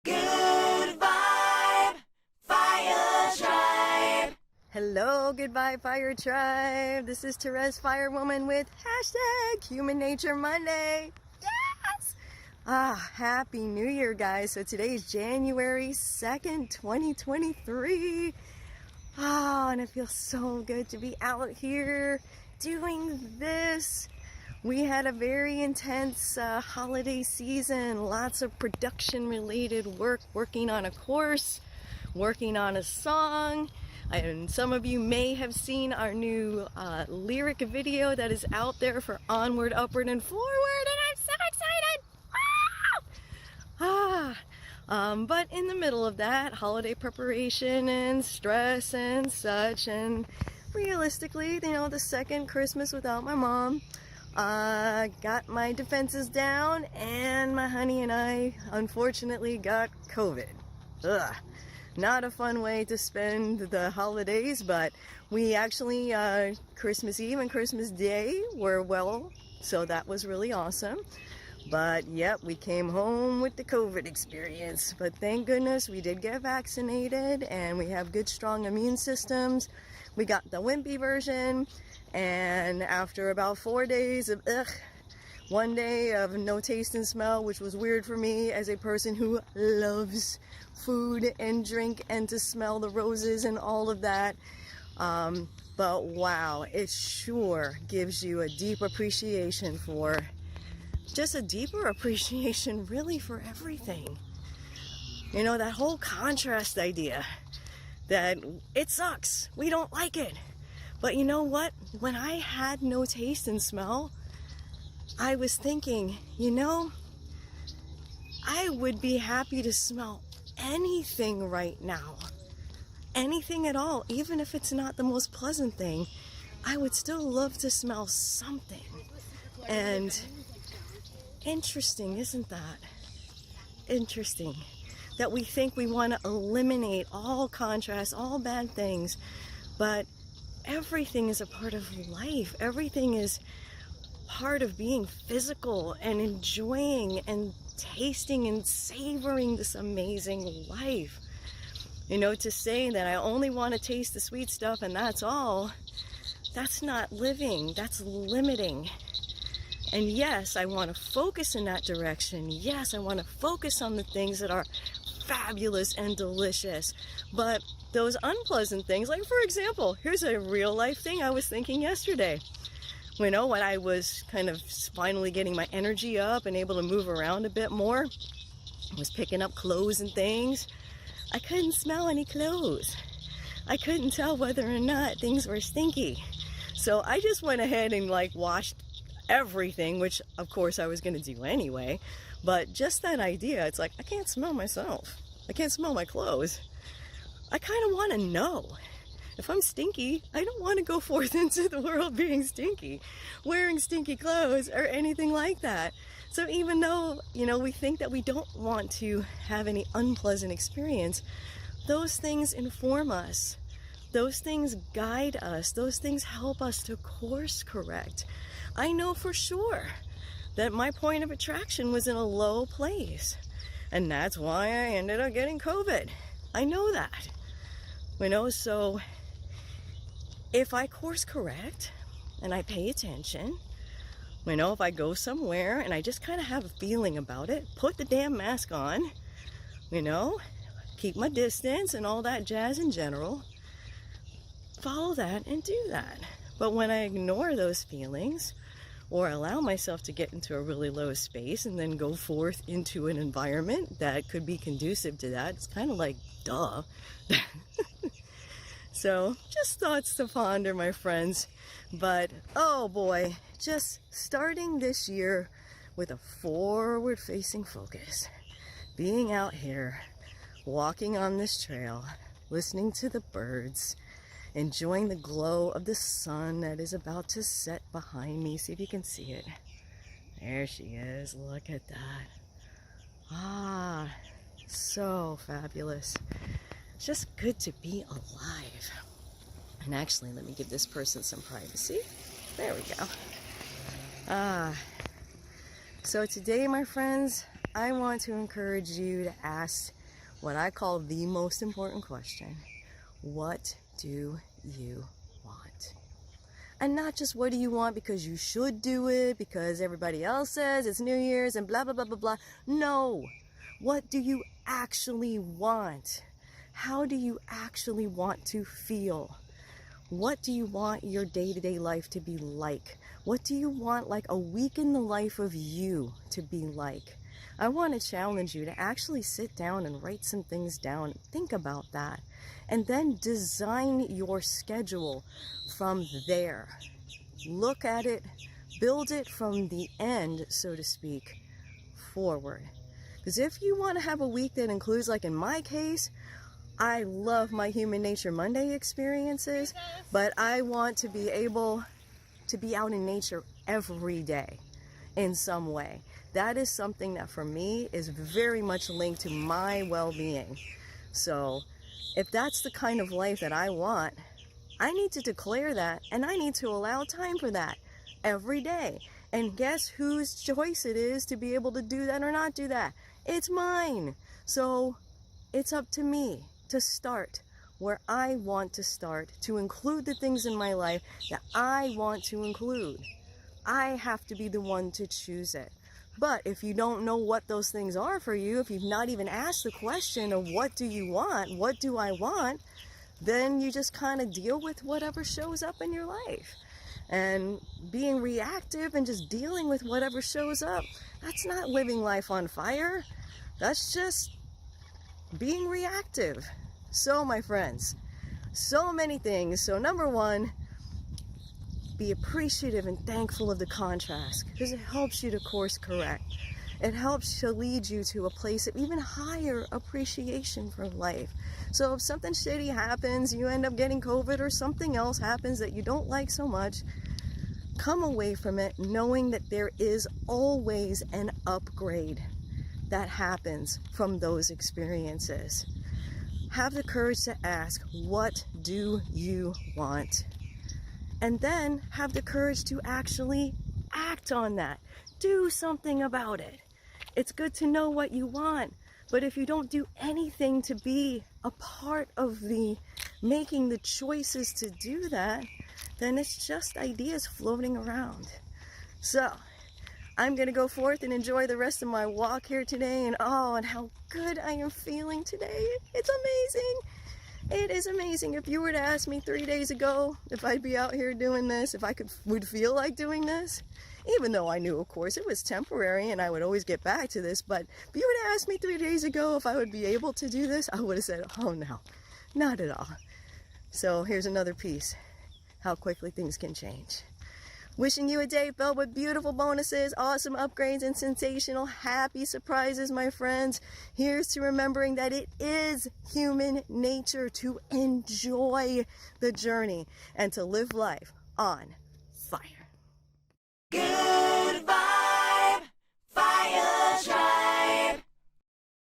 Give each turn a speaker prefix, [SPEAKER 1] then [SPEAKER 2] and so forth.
[SPEAKER 1] Good Vibe Fire Tribe.
[SPEAKER 2] Hello, Goodbye Fire Tribe. This is Terez Firewoman with Human Nature Monday. Yes! Happy New Year, guys. So today is January 2nd, 2023. And it feels so good to be out here doing this. We had a very intense holiday season, lots of production related work, working on a course, working on a song. And some of you may have seen our new lyric video that is out there for Onward, Upward, and Forward, and I'm so excited! But in the middle of that, holiday preparation and stress and such, and realistically, you know, the second Christmas without my mom, got my defenses down, and my honey and I unfortunately got COVID. Not a fun way to spend the holidays, but we actually, Christmas Eve and Christmas Day were well, so that was really awesome. But yep, we came home with the COVID experience. But thank goodness we did get vaccinated, and we have good, strong immune systems. We got the wimpy version. And after about 4 days of one day of no taste and smell, which was weird for me as a person who loves food and drink and to smell the roses and all of that. But wow, it sure gives you a deep appreciation for, just a deeper appreciation really for everything. You know, that whole contrast idea that it sucks, we don't like it. But you know what? When I had no taste and smell, I was thinking, you know, I would be happy to smell anything right now. Anything at all, even if it's not the most pleasant thing, I would still love to smell something. And interesting, isn't that? Interesting that we think we want to eliminate all contrast, all bad things, but everything is a part of life. Everything is part of being physical and enjoying and tasting and savoring this amazing life. You know, to say that I only want to taste the sweet stuff and that's all, that's not living, that's limiting. And yes, I want to focus in that direction. Yes, I want to focus on the things that are fabulous and delicious. But those unpleasant things, like for example, here's a real life thing I was thinking yesterday. You know, when I was kind of finally getting my energy up and able to move around a bit more, I was picking up clothes and things. I couldn't smell any clothes. I couldn't tell whether or not things were stinky. So I just went ahead and like washed everything, which of course I was going to do anyway. But just that idea, it's like, I can't smell myself. I can't smell my clothes. I kind of want to know. If I'm stinky, I don't want to go forth into the world being stinky, wearing stinky clothes or anything like that. So even though, you know, we think that we don't want to have any unpleasant experience, those things inform us. Those things guide us. Those things help us to course correct. I know for sure that my point of attraction was in a low place. And that's why I ended up getting COVID. I know that. You know, so if I course correct and I pay attention, you know, if I go somewhere and I just kind of have a feeling about it, put the damn mask on, you know, keep my distance and all that jazz in general, follow that and do that. But when I ignore those feelings or allow myself to get into a really low space and then go forth into an environment that could be conducive to that, it's kind of like, duh. So, just thoughts to ponder, my friends. But, oh boy, just starting this year with a forward-facing focus. Being out here, walking on this trail, listening to the birds, enjoying the glow of the sun that is about to set behind me. See if you can see it. There she is. Look at that. So fabulous. It's just good to be alive. And actually, let me give this person some privacy. There we go. So today, my friends, I want to encourage you to ask what I call the most important question. What do you want? And not just what do you want because you should do it, because everybody else says it's New Year's and blah, blah, blah, blah, blah. No. What do you actually want? How do you actually want to feel? What do you want your day-to-day life to be like? What do you want like a week in the life of you to be like? I want to challenge you to actually sit down and write some things down. Think about that. And then design your schedule from there. Look at it, build it from the end, so to speak, forward. Because if you want to have a week that includes, like in my case, I love my Human Nature Monday experiences, but I want to be able to be out in nature every day in some way. That is something that for me is very much linked to my well-being. So if that's the kind of life that I want, I need to declare that, and I need to allow time for that every day. And guess whose choice it is to be able to do that or not do that? It's mine. So it's up to me to start where I want to start, to include the things in my life that I want to include. I have to be the one to choose it. But if you don't know what those things are for you, if you've not even asked the question of what do you want, what do I want, then you just kind of deal with whatever shows up in your life. And being reactive and just dealing with whatever shows up, that's not living life on fire. That's just being reactive. So my friends, so many things. So number one, be appreciative and thankful of the contrast, because it helps you to course correct. It helps to lead you to a place of even higher appreciation for life. So if something shitty happens, you end up getting COVID or something else happens that you don't like so much, come away from it knowing that there is always an upgrade that happens from those experiences. Have the courage to ask, what do you want? And then have the courage to actually act on that. Do something about it. It's good to know what you want, but if you don't do anything to be a part of the making the choices to do that, then it's just ideas floating around. So I'm gonna go forth and enjoy the rest of my walk here today, and how good I am feeling today. It's amazing. It is amazing. If you were to ask me 3 days ago if I'd be out here doing this, if I would feel like doing this, even though I knew, of course, it was temporary and I would always get back to this, but if you were to ask me 3 days ago if I would be able to do this, I would have said, oh no, not at all. So here's another piece, how quickly things can change. Wishing you a day filled with beautiful bonuses, awesome upgrades, and sensational happy surprises, my friends. Here's to remembering that it is human nature to enjoy the journey and to live life on fire.